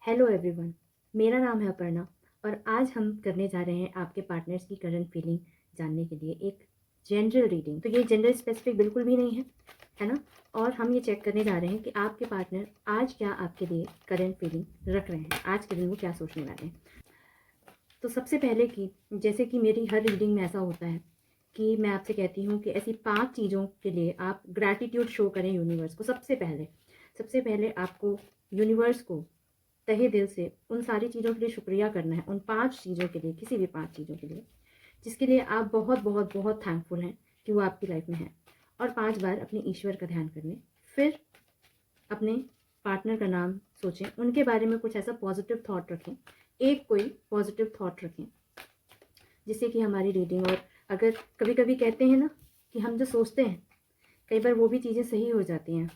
Hello everyone, मेरा नाम है अपर्णा और आज हम करने जा रहे हैं आपके पार्टनर्स की करंट फीलिंग जानने के लिए एक जनरल रीडिंग। तो ये जनरल स्पेसिफिक बिल्कुल भी नहीं है, है ना। और हम ये चेक करने जा रहे हैं कि आपके पार्टनर आज क्या आपके लिए करंट फीलिंग रख रहे हैं, आज के दिन वो क्या सोचने वाले हैं। तो सबसे पहले कि जैसे कि मेरी हर रीडिंग में ऐसा होता है कि मैं आपसे कहती हूँ कि ऐसी 5 चीज़ों के लिए आप ग्रैटिट्यूड शो करें यूनिवर्स को। सबसे पहले आपको यूनिवर्स को तहे दिल से उन सारी चीज़ों के लिए शुक्रिया करना है, उन 5 चीज़ों के लिए, किसी भी 5 चीज़ों के लिए जिसके लिए आप बहुत बहुत बहुत थैंकफुल हैं कि वो आपकी लाइफ में है। और 5 बार अपने ईश्वर का ध्यान कर लें। फिर अपने पार्टनर का नाम सोचें, उनके बारे में कुछ ऐसा पॉजिटिव थॉट रखें, एक कोई पॉजिटिव थॉट रखें जिससे कि हमारी रीडिंग, और अगर कभी कभी कहते हैं ना कि हम जो सोचते हैं कई बार वो भी चीज़ें सही हो जाती हैं।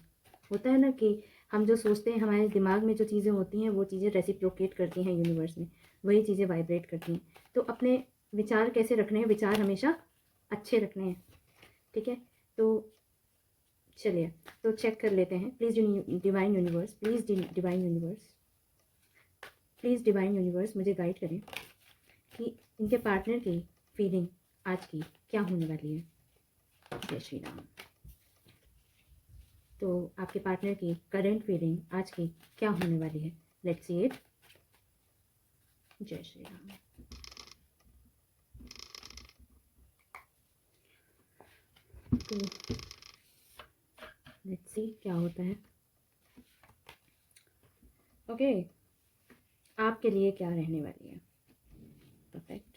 होता है ना कि हम जो सोचते हैं, हमारे दिमाग में जो चीज़ें होती हैं वो चीज़ें रेसिप्रोकेट करती हैं यूनिवर्स में, वही चीज़ें वाइब्रेट करती हैं। तो अपने विचार कैसे रखने हैं, विचार हमेशा अच्छे रखने हैं, ठीक है। तो चलिए तो चेक कर लेते हैं। Please divine universe, please divine universe, please divine universe मुझे गाइड करें कि इनके पार्टनर की फीलिंग आज की क्या होने वाली है। जय श्री राम। तो आपके पार्टनर की करंट फीलिंग आज की क्या होने वाली है, लेट्स सी इट। जय श्री राम। तो लेट्स सी क्या होता है। ओके, आपके लिए क्या रहने वाली है। परफेक्ट।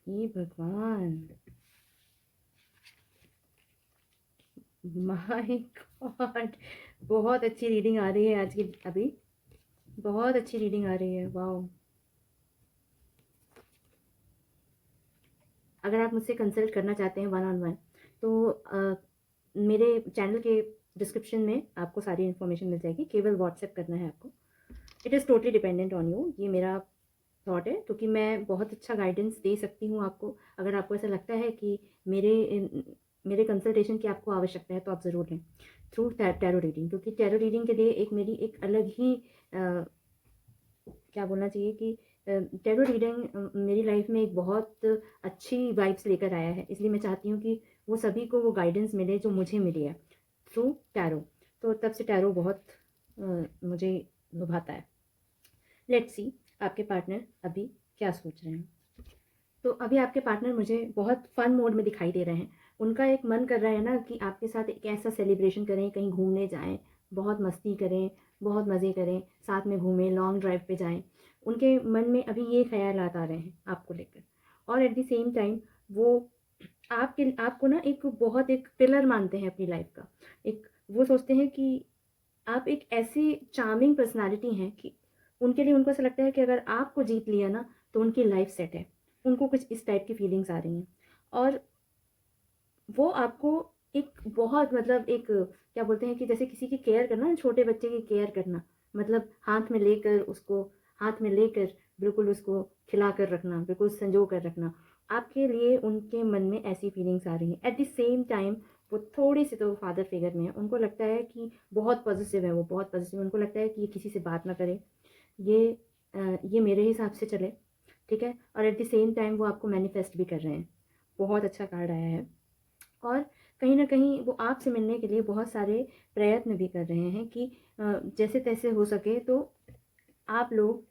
ये भगवान, माय गॉड, बहुत अच्छी रीडिंग आ रही है आज की। अभी बहुत अच्छी रीडिंग आ रही है, वाओ। अगर आप मुझसे कंसल्ट करना चाहते हैं वन ऑन वन, तो मेरे चैनल के डिस्क्रिप्शन में आपको सारी इन्फॉर्मेशन मिल जाएगी। केवल व्हाट्सएप करना है आपको। It is totally dependent on you, ये मेरा थॉट है, क्योंकि मैं बहुत अच्छा गाइडेंस दे सकती हूँ आपको। अगर आपको ऐसा लगता है कि मेरे मेरे कंसल्टेशन की आपको आवश्यकता है तो आप ज़रूर लें थ्रू टैरो रीडिंग, क्योंकि टैरो रीडिंग के लिए एक मेरी एक अलग ही क्या बोलना चाहिए कि टैरो रीडिंग मेरी लाइफ में एक बहुत अच्छी वाइब्स लेकर आया है। इसलिए मैं चाहती हूँ कि वो सभी को वो गाइडेंस मिले जो मुझे मिली है थ्रू टैरो। तो तब से टैरो बहुत मुझे लुभाता है। लेट्स सी आपके पार्टनर अभी क्या सोच रहे हैं। तो अभी आपके पार्टनर मुझे बहुत फन मोड में दिखाई दे रहे हैं। उनका एक मन कर रहा है ना कि आपके साथ एक ऐसा सेलिब्रेशन करें, कहीं घूमने जाएं, बहुत मस्ती करें, बहुत मज़े करें, साथ में घूमें, लॉन्ग ड्राइव पे जाएं। उनके मन में अभी ये ख्यालात आ रहे हैं आपको लेकर। और एट द सेम टाइम वो आपको ना एक बहुत एक पिलर मानते हैं अपनी लाइफ का। एक वो सोचते हैं कि आप एक ऐसी चार्मिंग पर्सनालिटी हैं कि उनके लिए, उनको ऐसा लगता है कि अगर आपको जीत लिया ना तो उनकी लाइफ सेट है। उनको कुछ इस टाइप की फीलिंग्स आ रही हैं। और वो आपको एक बहुत, मतलब एक क्या बोलते हैं कि जैसे किसी की केयर करना, छोटे बच्चे की केयर करना, मतलब हाथ में लेकर बिल्कुल उसको खिला कर रखना, बिल्कुल संजो कर रखना। आपके लिए उनके मन में ऐसी फीलिंग्स आ रही हैं। एट द सेम टाइम वो थोड़ी सी तो फादर फिगर में है। उनको लगता है कि बहुत पॉजिटिव है, वो बहुत पॉजिटिव। उनको लगता है कि ये किसी से बात ना करे, ये ये मेरे हिसाब से चले, ठीक है। और एट द सेम टाइम वो आपको मैनिफेस्ट भी कर रहे हैं। बहुत अच्छा कार्ड आया है। और कहीं न कहीं वो आपसे मिलने के लिए बहुत सारे प्रयत्न भी कर रहे हैं कि जैसे तैसे हो सके तो आप लोग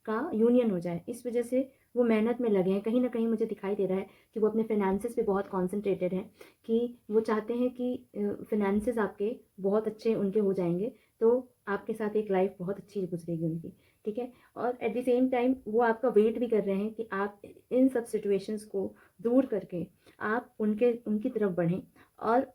का यूनियन हो जाए। इस वजह से वो मेहनत में लगे हैं। कहीं न कहीं मुझे दिखाई दे रहा है कि वो अपने फ़ाइनेंसेस पे बहुत कॉन्सन्ट्रेटेड हैं, कि वो चाहते हैं कि फ़ाइनेंसेस आपके बहुत अच्छे उनके हो जाएँगे, तो आपके साथ एक लाइफ़ बहुत अच्छी गुज़रेगी उनकी, ठीक है। और एट द सेम टाइम वो आपका वेट भी कर रहे हैं कि आप इन सब सिचुएशंस को दूर करके आप उनकी तरफ बढ़ें। और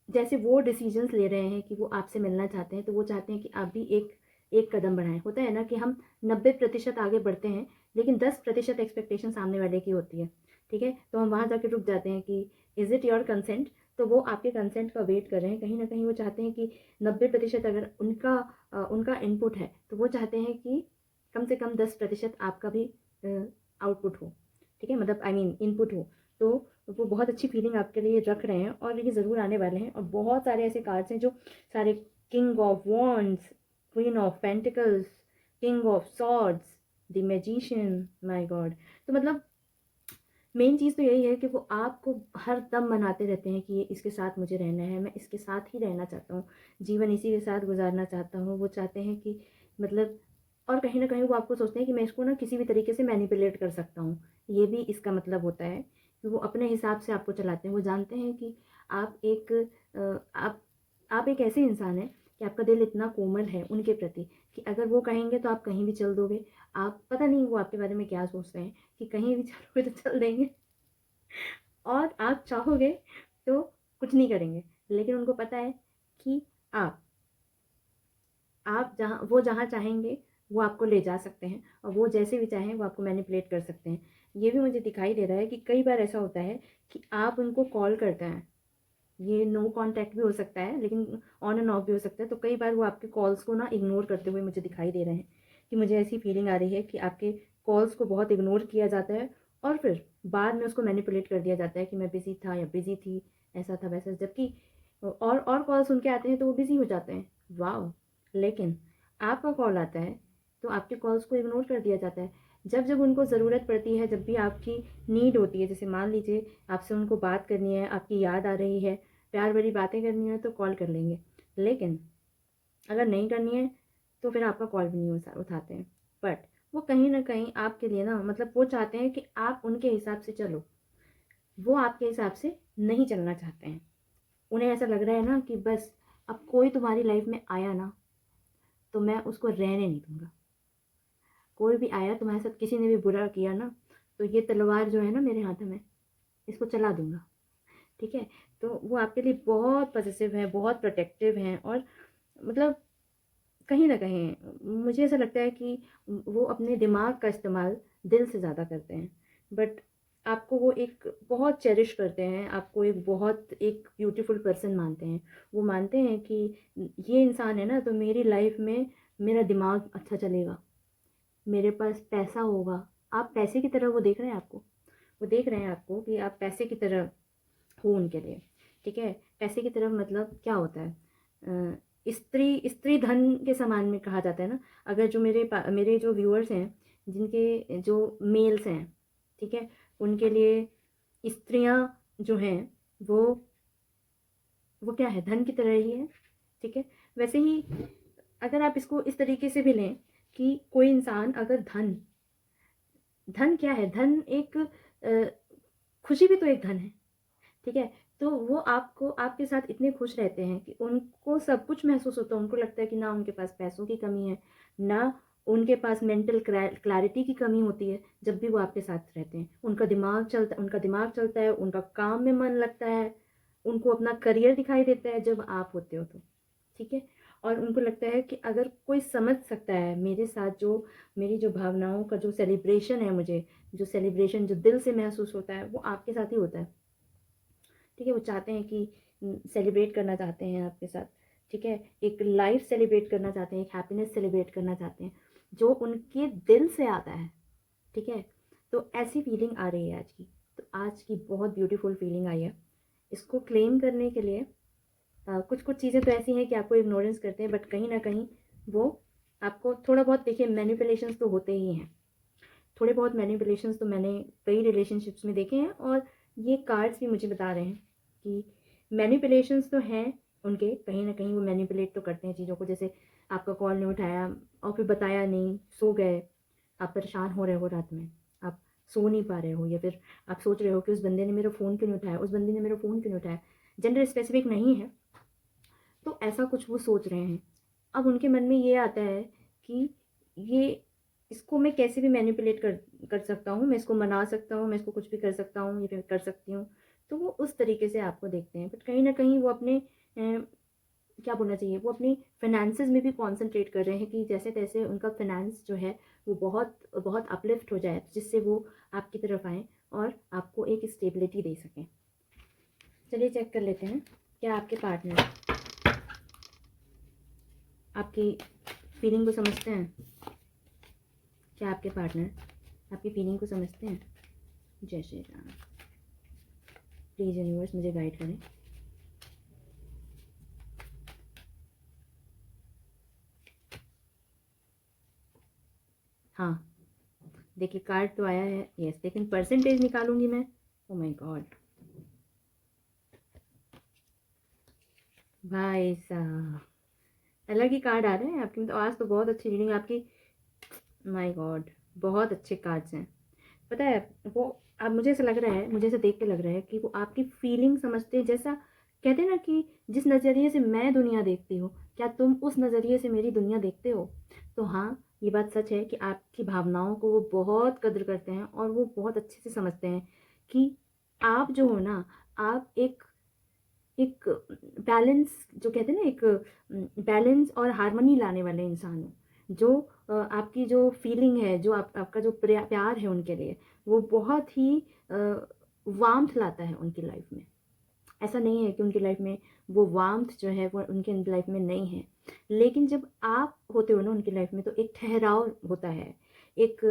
जैसे वो डिसीजंस ले रहे हैं कि वो आपसे मिलना चाहते हैं, तो वो चाहते हैं कि आप भी एक एक कदम बढ़ाएं। होता है ना कि हम 90% आगे बढ़ते हैं, लेकिन 10% एक्सपेक्टेशन सामने वाले की होती है, ठीक है। तो हम वहाँ जाके रुक जाते हैं कि इज़ इट योर कंसेंट। तो वो आपके कंसेंट का वेट कर रहे हैं। कहीं ना कहीं वो चाहते हैं कि 90% अगर उनका इनपुट है, तो वो चाहते हैं कि कम से कम 10% आपका भी आउटपुट हो, ठीक है, मतलब आई मीन इनपुट हो। तो वो बहुत अच्छी फीलिंग आपके लिए रख रहे हैं और ये ज़रूर आने वाले हैं। और बहुत सारे ऐसे कार्ड्स हैं जो सारे king of wands, queen of pentacles, king of swords, the magician, my God. तो मतलब मेन चीज़ तो यही है कि वो आपको हर दम मनाते रहते हैं कि ये इसके साथ मुझे रहना है, मैं इसके साथ ही रहना चाहता हूँ, जीवन इसी के साथ गुजारना चाहता हूँ। वो चाहते हैं कि मतलब, और कहीं न कहीं वो आपको सोचते हैं कि मैं इसको ना किसी भी तरीके से मैनिपुलेट कर सकता हूँ। ये भी इसका मतलब होता है कि वो अपने हिसाब से आपको चलाते हैं। वो जानते हैं कि आप एक आप एक ऐसे इंसान हैं कि आपका दिल इतना कोमल है उनके प्रति कि अगर वो कहेंगे तो आप कहीं भी चल दोगे। आप पता नहीं वो आपके बारे में क्या सोचते हैं कि कहीं भी चलोगे तो चल देंगे और आप चाहोगे तो कुछ नहीं करेंगे। लेकिन उनको पता है कि आप जहाँ चाहेंगे वो आपको ले जा सकते हैं और वो जैसे भी चाहें वो आपको मैनिपुलेट कर सकते हैं। ये भी मुझे दिखाई दे रहा है कि कई बार ऐसा होता है कि आप उनको कॉल करते हैं, ये नो कॉन्टैक्ट भी हो सकता है लेकिन ऑन एंड ऑफ भी हो सकता है। तो कई बार वो आपके कॉल्स को ना इग्नोर करते हुए मुझे दिखाई दे रहे हैं कि मुझे ऐसी फीलिंग आ रही है कि आपके कॉल्स को बहुत इग्नोर किया जाता है और फिर बाद में उसको मैनिपुलेट कर दिया जाता है कि मैं बिज़ी था या बिज़ी थी, ऐसा था वैसा। जबकि और कॉल्स उनके आते हैं तो वो बिज़ी हो जाते हैं, वाह! लेकिन आपका कॉल आता है तो आपके कॉल्स को इग्नोर कर दिया जाता है। जब जब उनको ज़रूरत पड़ती है, जब भी आपकी नीड होती है, जैसे मान लीजिए आपसे उनको बात करनी है, आपकी याद आ रही है, प्यार भरी बातें करनी है तो कॉल कर लेंगे। लेकिन अगर नहीं करनी है तो फिर आपका कॉल भी नहीं उठाते हैं। बट वो कहीं न कहीं आपके लिए ना, मतलब वो चाहते हैं कि आप उनके हिसाब से चलो। वो आपके हिसाब से नहीं चलना चाहते हैं। उन्हें ऐसा लग रहा है ना कि बस अब कोई तुम्हारी लाइफ़ में आया ना तो मैं उसको रहने नहीं दूँगा। कोई भी आया तुम्हारे साथ, किसी ने भी बुरा किया ना तो ये तलवार जो है ना मेरे हाथ में, इसको चला दूँगा। ठीक है? तो वो आपके लिए बहुत पॉसेसिव हैं, बहुत प्रोटेक्टिव हैं और मतलब कहीं न कहीं मुझे ऐसा लगता है कि वो अपने दिमाग का इस्तेमाल दिल से ज़्यादा करते हैं। बट आपको वो एक बहुत चेरिश करते हैं, आपको एक ब्यूटीफुल पर्सन मानते हैं। वो मानते हैं कि ये इंसान है ना तो मेरी लाइफ़ में मेरा दिमाग अच्छा चलेगा, मेरे पास पैसा होगा। आप पैसे की तरह वो देख रहे हैं आपको। वो देख रहे हैं आपको कि आप पैसे की तरह हो उनके लिए, ठीक है? पैसे की तरफ मतलब क्या होता है? स्त्री धन के समान में कहा जाता है ना। अगर जो मेरे जो व्यूअर्स हैं, जिनके जो मेल्स हैं, ठीक है? उनके लिए स्त्रियाँ जो हैं वो वो क्या है? धन की तरह ही है, ठीक है? वैसे ही अगर आप इसको इस तरीके से भी लें कि कोई इंसान अगर धन धन क्या है? धन एक खुशी भी तो एक धन है। ठीक है? तो वो आपको आपके साथ इतने खुश रहते हैं कि उनको सब कुछ महसूस होता है। उनको लगता है कि ना उनके पास पैसों की कमी है, ना उनके पास मेंटल क्लैरिटी की कमी होती है, जब भी वो आपके साथ रहते हैं। उनका दिमाग चलता है, उनका काम में मन लगता है, उनको अपना करियर दिखाई देता है जब आप होते हो तो। ठीक है? और उनको लगता है कि अगर कोई समझ सकता है मेरे साथ, जो मेरी जो भावनाओं का जो सेलिब्रेशन है, मुझे जो सेलिब्रेशन जो दिल से महसूस होता है, वो आपके साथ ही होता है। ठीक है? वो चाहते हैं कि सेलिब्रेट करना चाहते हैं आपके साथ, ठीक है? एक लाइफ़ सेलिब्रेट करना चाहते हैं, एक हैप्पीनेस सेलिब्रेट करना चाहते हैं, जो उनके दिल से आता है, ठीक है? तो ऐसी फीलिंग आ रही है आज की। तो आज की बहुत ब्यूटीफुल फीलिंग आई है। इसको क्लेम करने के लिए कुछ-कुछ चीज़ें तो ऐसी हैं कि आपको इग्नोरेंस करते हैं, बट कहीं न कहीं वो आपको थोड़ा बहुत, देखिए मैनिपुलेशंस तो होते ही हैं। थोड़े बहुत मैनिपुलेशंस तो मैंने कई रिलेशनशिप्स में देखे हैं और ये कार्ड्स भी मुझे बता रहे हैं कि मैनिपुलेशंस तो हैं उनके, कहीं न कहीं वो मैनिपुलेट तो करते हैं चीज़ों को। जैसे आपका कॉल नहीं उठाया और फिर बताया नहीं, सो गए, आप परेशान हो रहे हो रात में, आप सो नहीं पा रहे हो, या फिर आप सोच रहे हो कि उस बंदे ने मेरा फ़ोन क्यों नहीं उठाया, उस बंदी ने मेरा फ़ोन क्यों नहीं उठाया। जेंडर स्पेसिफिक नहीं है, तो ऐसा कुछ वो सोच रहे हैं। अब उनके मन में ये आता है कि ये इसको मैं कैसे भी मैनिपुलेट कर कर सकता हूँ, मैं इसको मना सकता हूँ, मैं इसको कुछ भी कर सकता हूँ या फिर कर सकती हूँ। तो वो उस तरीके से आपको देखते हैं। बट कहीं न कहीं वो अपने क्या बोलना चाहिए, वो अपनी फ़ाइनेंसेस में भी कॉन्संट्रेट कर रहे हैं कि जैसे-तैसे उनका फ़ाइनेंस जो है वो बहुत बहुत अपलिफ्ट हो जाए, जिससे वो आपकी तरफ आएँ और आपको एक स्टेबिलिटी दे सकें। चलिए चेक कर लेते हैं, क्या आपके पार्टनर आपकी फीलिंग को समझते हैं? क्या आपके पार्टनर आपकी फीलिंग को समझते हैं? जय श्री राम। प्लीज़ यूनिवर्स मुझे गाइड करें। हाँ, देखिए कार्ड तो आया है, यस, लेकिन परसेंटेज निकालूंगी मैं। ओ माय गॉड, भाई साहब, अलग ही कार्ड आ रहे हैं आपकी। मतलब आज तो बहुत अच्छी रीडिंग आपकी। माय गॉड, बहुत अच्छे कार्ड्स हैं। पता है वो, अब मुझे ऐसा लग रहा है, मुझे ऐसा देख के लग रहा है कि वो आपकी फीलिंग समझते हैं। जैसा कहते हैं ना कि जिस नज़रिए से मैं दुनिया देखती हूँ, क्या तुम उस नज़रिए से मेरी दुनिया देखते हो? तो हाँ, ये बात सच है कि आपकी भावनाओं को वो बहुत कद्र करते हैं और वो बहुत अच्छे से समझते हैं कि आप जो हो ना, आप एक एक बैलेंस, जो कहते हैं ना, एक बैलेंस और हार्मनी लाने वाले इंसान हो। जो आपकी जो फीलिंग है, जो आपका जो प्यार है उनके लिए, वो बहुत ही वार्मथ लाता है उनकी लाइफ में। ऐसा नहीं है कि उनकी लाइफ में वो वार्मथ जो है वो उनके लाइफ में नहीं है। लेकिन जब आप होते हो ना उनकी लाइफ में, तो एक ठहराव होता है, एक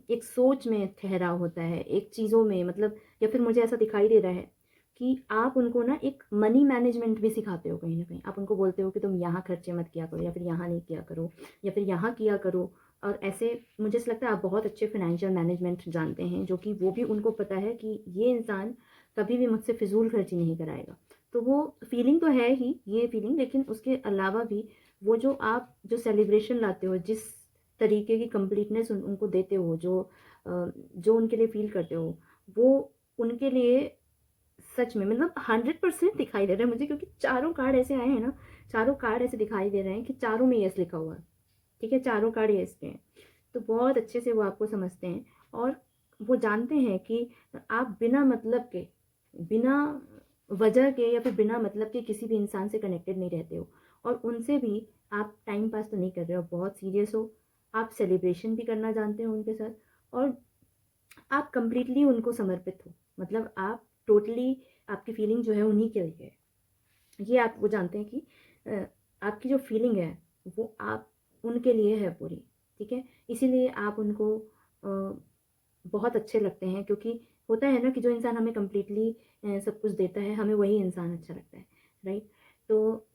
एक सोच में ठहराव होता है, एक चीज़ों में, मतलब, या फिर मुझे ऐसा दिखाई दे रहा है कि आप उनको ना एक मनी मैनेजमेंट भी सिखाते हो कहीं ना कहीं। आप उनको बोलते हो कि तुम यहाँ खर्चे मत किया करो, या फिर यहाँ नहीं किया करो, या फिर यहाँ किया करो। और ऐसे मुझे ऐसा लगता है आप बहुत अच्छे फाइनेंशियल मैनेजमेंट जानते हैं, जो कि वो भी उनको पता है कि ये इंसान कभी भी मुझसे फिजूल खर्ची नहीं कराएगा। तो वो फीलिंग तो है ही ये फीलिंग, लेकिन उसके अलावा भी वो जो आप जो सेलिब्रेशन लाते हो, जिस तरीके की कंप्लीटनेस उनको देते हो, जो उनके लिए फील करते हो, वो उनके लिए सच में, मतलब 100% दिखाई दे रहा है मुझे। क्योंकि चारों कार्ड ऐसे आए हैं ना, चारों कार्ड ऐसे दिखाई दे रहे हैं कि चारों में यस लिखा हुआ है। ठीक है, चारों कार्ड यस के हैं। तो बहुत अच्छे से वो आपको समझते हैं और वो जानते हैं कि आप बिना मतलब के, बिना वजह के, या फिर बिना मतलब के किसी भी इंसान से कनेक्टेड नहीं रहते हो। और उनसे भी आप टाइम पास तो नहीं कर रहे हो, बहुत सीरियस हो। आप सेलिब्रेशन भी करना जानते हो उनके साथ, और आप कंप्लीटली उनको समर्पित हो। मतलब आप टोटली, आपकी फीलिंग जो है उन्हीं के लिए है। ये आप वो जानते हैं कि आपकी जो फीलिंग है वो आप उनके लिए है पूरी। ठीक है, इसीलिए आप उनको बहुत अच्छे लगते हैं। क्योंकि होता है ना कि जो इंसान हमें कंप्लीटली सब कुछ देता है, हमें वही इंसान अच्छा लगता है, राइट? तो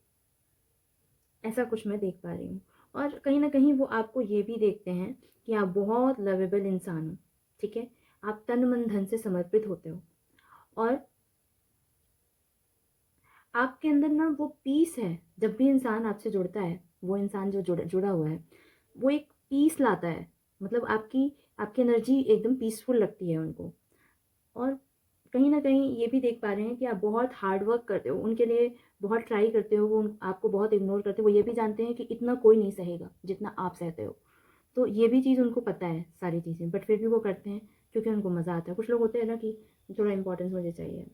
ऐसा कुछ मैं देख पा रही हूँ। और कहीं ना कहीं वो आपको ये भी देखते हैं कि आप बहुत लवेबल इंसान हो। ठीक है, आप तन मन धन से समर्पित होते हो, और आपके अंदर ना वो पीस है। जब भी इंसान आपसे जुड़ता है, वो इंसान जो जुड़ा हुआ है, वो एक पीस लाता है। मतलब आपकी आपकी एनर्जी एकदम पीसफुल लगती है उनको। और कहीं न कहीं ये भी देख पा रहे हैं कि आप बहुत हार्ड वर्क करते हो, उनके लिए बहुत ट्राई करते हो, वो आपको बहुत इग्नोर करते हो। वो ये भी जानते हैं कि इतना कोई नहीं सहेगा जितना आप सहते हो। तो ये भी चीज़ उनको पता है सारी चीज़ें, बट फिर भी वो करते हैं क्योंकि उनको मज़ा आता है। कुछ लोग होते हैं ना कि थोड़ा इम्पोर्टेंस मुझे चाहिए,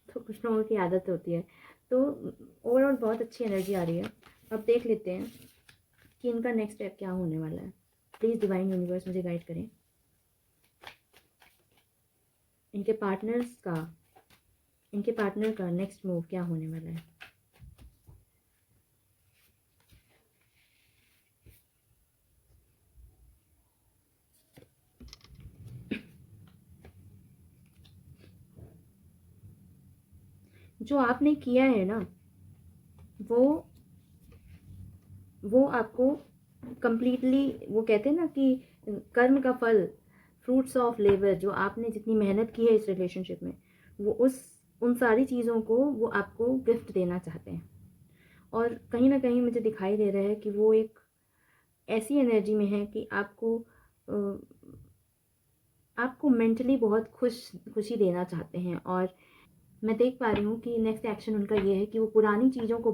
तो कुछ लोगों की आदत होती है। तो ओवरऑल बहुत अच्छी एनर्जी आ रही है। अब देख लेते हैं कि इनका नेक्स्ट स्टेप क्या होने वाला है। प्लीज़ डिवाइन यूनिवर्स मुझे गाइड करें। इनके पार्टनर्स का इनके पार्टनर का नेक्स्ट मूव क्या होने वाला है। जो आपने किया है ना, वो वो आपको कंप्लीटली, वो कहते हैं ना कि कर्म का फल, फ्रूट्स ऑफ लेबर, जो आपने जितनी मेहनत की है इस रिलेशनशिप में, वो उन सारी चीज़ों को वो आपको गिफ्ट देना चाहते हैं। और कहीं ना कहीं मुझे दिखाई दे रहा है कि वो एक ऐसी एनर्जी में है कि आपको मेंटली बहुत खुशी देना चाहते हैं। और मैं देख पा रही हूँ कि नेक्स्ट एक्शन उनका ये है कि वो पुरानी चीज़ों को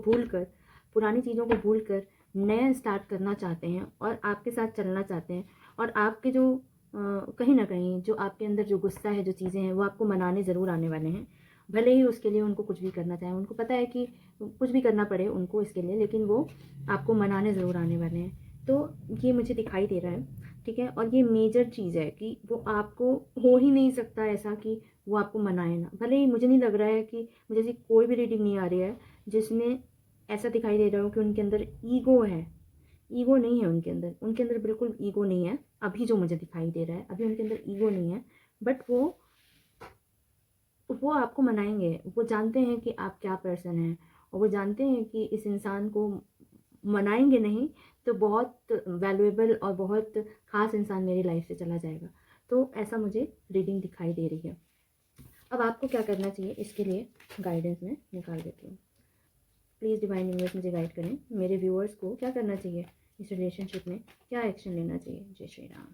भूल कर नया स्टार्ट करना चाहते हैं और आपके साथ चलना चाहते हैं। और आपके जो कहीं ना कहीं जो आपके अंदर जो गुस्सा है, जो चीज़ें हैं, वो आपको मनाने ज़रूर आने वाले हैं। भले ही उसके लिए उनको कुछ भी करना चाहे, उनको पता है कि कुछ भी करना पड़े उनको इसके लिए, लेकिन वो आपको मनाने ज़रूर आने वाले हैं। तो ये मुझे दिखाई दे रहा है। ठीक है, और ये मेजर चीज़ है कि वो आपको, हो ही नहीं सकता ऐसा कि वो आपको मनाए ना। भले ही मुझे नहीं लग रहा है कि, मुझे ऐसी कोई भी रीडिंग नहीं आ रही है जिसमें ऐसा दिखाई दे रहा हो कि उनके अंदर ईगो है। ईगो नहीं है उनके अंदर बिल्कुल ईगो नहीं है। अभी जो मुझे दिखाई दे रहा है, अभी उनके अंदर ईगो नहीं है। बट वो वो आपको मनाएँगे, वो जानते हैं कि आप क्या पर्सन हैं और वो जानते हैं कि इस इंसान को मनाएँगे नहीं तो बहुत वैल्यूएबल और बहुत ख़ास इंसान मेरी लाइफ़ से चला जाएगा। तो ऐसा मुझे रीडिंग दिखाई दे रही है। अब आपको क्या करना चाहिए इसके लिए गाइडेंस मैं निकाल देती हूँ। प्लीज़ डिवाइन यूनिवर्स मुझे गाइड करें, मेरे व्यूअर्स को क्या करना चाहिए इस रिलेशनशिप में, क्या एक्शन लेना चाहिए? जय श्री राम।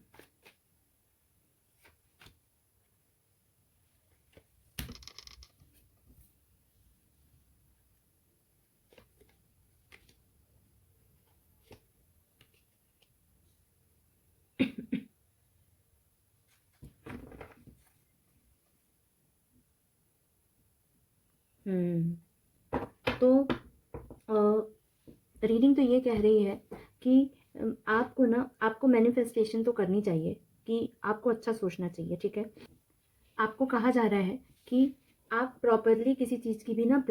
तो रीडिंग तो ये कह रही है कि आपको ना आपको मैनिफेस्टेशन तो करनी चाहिए कि आपको अच्छा सोचना चाहिए, ठीक है? आपको कहा जा रहा है कि आप प्रॉपरली किसी चीज़ की भी ना और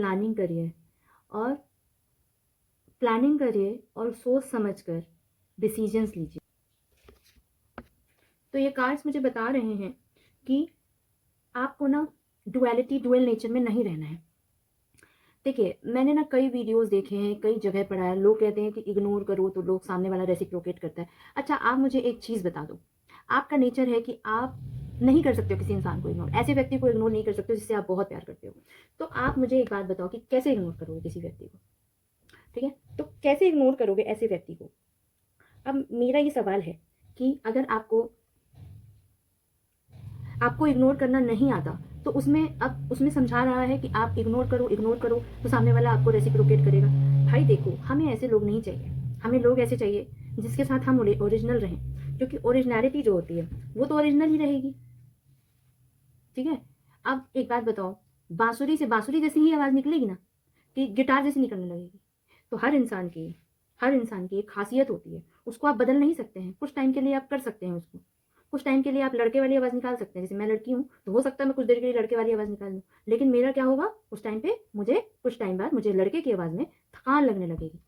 प्लानिंग करिए और सोच समझ कर डिसीजंस लीजिए। तो ये कार्ड्स मुझे बता रहे हैं कि आपको ना डुअल नेचर में नहीं रहना है। देखिए, मैंने ना कई वीडियोज़ देखे हैं, कई जगह पढ़ा है, लोग कहते हैं कि इग्नोर करो तो लोग सामने वाला रेसिप्रोकेट करता है। अच्छा, आप मुझे एक चीज़ बता दो, आपका नेचर है कि आप नहीं कर सकते हो किसी इंसान को इग्नोर, ऐसे व्यक्ति को इग्नोर नहीं कर सकते हो जिससे आप बहुत प्यार करते हो। तो आप मुझे एक बात बताओ कि कैसे इग्नोर करोगे किसी व्यक्ति को, ठीक है? तो कैसे इग्नोर करोगे ऐसे व्यक्ति को? अब मेरा ये सवाल है कि अगर आपको आपको इग्नोर करना नहीं आता तो उसमें समझा रहा है कि आप इग्नोर करो तो सामने वाला आपको रेसिप्रोकेट करेगा। भाई देखो, हमें ऐसे लोग नहीं चाहिए, हमें लोग ऐसे चाहिए जिसके साथ हम ओरिजिनल रहें, क्योंकि ओरिजिनलिटी जो होती है वो तो ओरिजिनल ही रहेगी, ठीक है? अब एक बात बताओ, बांसुरी से बांसुरी जैसी ही आवाज़ निकलेगी ना कि गिटार जैसी निकलने लगेगी? तो हर इंसान की एक खासियत होती है, उसको आप बदल नहीं सकते हैं। कुछ टाइम के लिए आप कर सकते हैं उसको, कुछ टाइम के लिए आप लड़के वाली आवाज़ निकाल सकते हैं। जैसे मैं लड़की हूँ, तो हो सकता है मैं कुछ देर के लिए लड़के वाली आवाज़ निकाल लूँ, लेकिन मेरा क्या होगा, उस टाइम पे मुझे कुछ टाइम बाद मुझे लड़के की आवाज़ में थकान लगने लगेगी,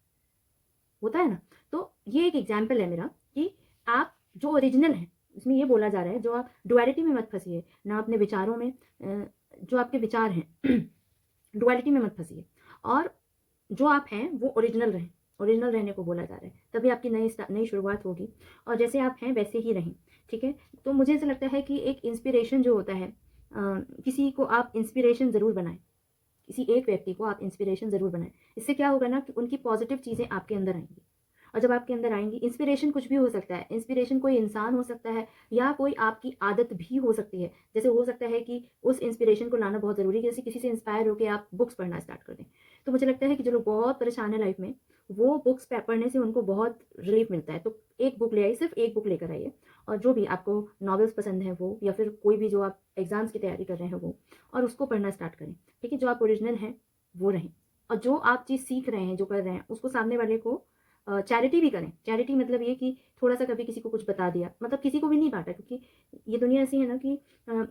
होता है ना? तो ये एक एग्जाम्पल है मेरा कि आप जो ओरिजिनल हैं, इसमें ये बोला जा रहा है, जो आप डुअलिटी में मत फँसिए, ना अपने विचारों में जो आपके विचार हैं डुअलिटी में मत फँसिए और जो आप हैं वो ओरिजिनल रहने को बोला जा रहा है, तभी आपकी नई शुरुआत होगी और जैसे आप हैं वैसे ही रहें, ठीक है? तो मुझे ऐसा लगता है कि एक इंस्पिरेशन जो होता है किसी को आप इंस्पिरेशन ज़रूर बनाएँ, किसी एक व्यक्ति को आप इंस्पिरेशन ज़रूर बनाएँ। इससे क्या होगा ना कि उनकी पॉज़िटिव चीज़ें आपके अंदर आएँगी और जब आपके अंदर आएँगी, इंस्पिरेशन कुछ भी हो सकता है, इंस्पिरेशन कोई इंसान हो सकता है या कोई आपकी आदत भी हो सकती है। जैसे हो सकता है कि उस इंस्पिरेशन को लाना बहुत ज़रूरी है, जैसे किसी से इंस्पायर होके आप बुक्स पढ़ना स्टार्ट कर दें। तो मुझे लगता है कि जो लोग बहुत परेशान हैं लाइफ़ में, वो बुक्स पढ़ने से उनको बहुत रिलीफ़ मिलता है। तो एक बुक ले आइए, सिर्फ़ एक बुक लेकर आइए और जो भी आपको नॉवेल्स पसंद है वो या फिर कोई भी जो आप एग्ज़ाम्स की तैयारी कर रहे हैं वो और उसको पढ़ना स्टार्ट करें, ठीक है? जो आप ओरिजिनल हैं, वो रहें और जो आप चीज़ सीख रहे हैं, जो कर रहे हैं, उसको सामने वाले को चैरिटी भी करें। चैरिटी मतलब ये कि थोड़ा-सा कभी किसी को कुछ बता दिया, मतलब किसी को भी नहीं बाँटा क्योंकि ये दुनिया ऐसी है ना कि अ,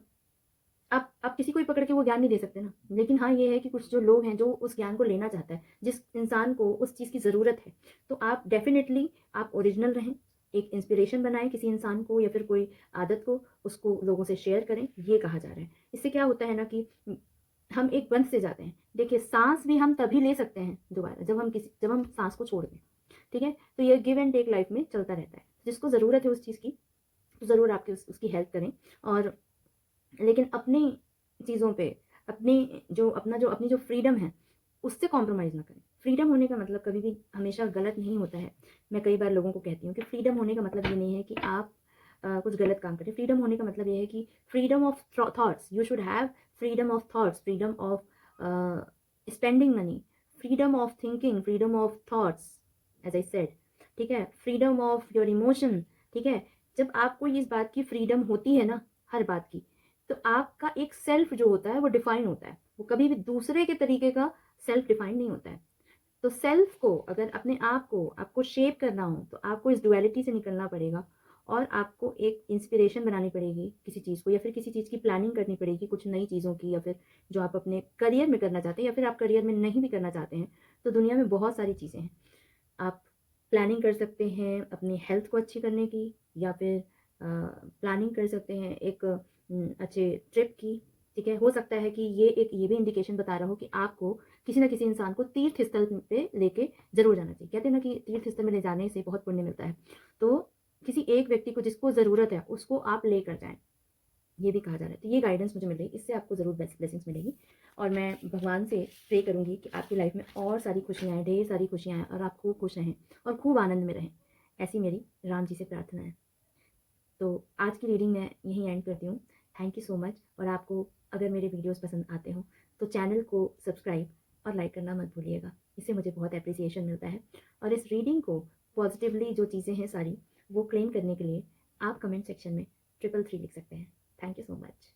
आप किसी को भी पकड़ के वो ज्ञान नहीं दे सकते ना। लेकिन हाँ, ये है कि कुछ जो लोग हैं, जो उस ज्ञान को लेना चाहता है, जिस इंसान को उस चीज़ की ज़रूरत है, तो आप डेफ़िनिटली आप ओरिजिनल रहें, एक इंस्पिरेशन बनाएँ किसी इंसान को या फिर कोई आदत को, उसको लोगों से शेयर करें, ये कहा जा रहा है। इससे क्या होता है ना कि हम एक बंध से जाते हैं। देखिए, साँस भी हम तभी ले सकते हैं दोबारा, जब हम साँस को छोड़ दें। ठीक है? तो ये गिव एंड टेक लाइफ में चलता रहता है। जिसको ज़रूरत है उस चीज़ की, तो ज़रूर आपकी उसकी हेल्प करें और लेकिन अपनी चीज़ों पे अपनी जो फ्रीडम है, उससे कॉम्प्रोमाइज़ ना करें। फ्रीडम होने का मतलब कभी भी हमेशा गलत नहीं होता है। मैं कई बार लोगों को कहती हूँ कि फ्रीडम होने का मतलब ये नहीं है कि आप कुछ गलत काम करें। फ्रीडम होने का मतलब ये है कि freedom of thoughts, you should have freedom of thoughts, freedom of spending money, freedom of thinking, freedom of thoughts as I said, ठीक है? फ्रीडम ऑफ योर इमोशन, ठीक है? जब आपको इस बात की फ्रीडम होती है ना, हर बात की, तो आपका एक सेल्फ जो होता है वो डिफाइन होता है। वो कभी भी दूसरे के तरीके का सेल्फ डिफाइन नहीं होता है। तो सेल्फ को अगर अपने आप को आपको शेप करना हो तो आपको इस डुअलिटी से निकलना पड़ेगा और आपको एक इंस्पिरेशन बनानी पड़ेगी किसी चीज़ को या फिर किसी चीज़ की प्लानिंग करनी पड़ेगी कुछ नई चीज़ों की या फिर जो आप अपने करियर में करना चाहते हैं या फिर आप करियर में नहीं भी करना चाहते हैं। तो दुनिया में बहुत सारी चीज़ें हैं। आप प्लानिंग कर सकते हैं अपनी हेल्थ को अच्छी करने की या फिर प्लानिंग कर सकते हैं एक अच्छे ट्रिप की ठीक है? हो सकता है कि ये भी इंडिकेशन बता रहा हो कि आपको किसी न किसी इंसान को तीर्थ स्थल पे लेके ज़रूर जाना चाहिए। कहते हैं ना कि तीर्थ स्थल में ले जाने से बहुत पुण्य मिलता है। तो किसी एक व्यक्ति को जिसको ज़रूरत है, उसको आप लेकर जाएँ, ये भी कहा जा रहा है। तो ये गाइडेंस मुझे मिल रही है, इससे आपको ज़रूर ब्लेसिंग्स मिलेगी और मैं भगवान से प्रे करूँगी कि आपकी लाइफ में और सारी खुशियाँ आएँ, ढेर सारी खुशियाँ आएँ और आप खूब खुश रहें और खूब आनंद में रहें। ऐसी मेरी राम जी से प्रार्थना है। तो आज की रीडिंग मैं यहीं एंड करती हूँ। थैंक यू सो मच और आपको अगर मेरे वीडियोज़ पसंद आते हो तो चैनल को सब्सक्राइब और लाइक करना मत भूलिएगा। इससे मुझे बहुत एप्रिसिएशन मिलता है और इस रीडिंग को पॉजिटिवली जो चीज़ें हैं सारी वो क्लेम करने के लिए आप कमेंट सेक्शन में 333 लिख सकते हैं। Thank you so much.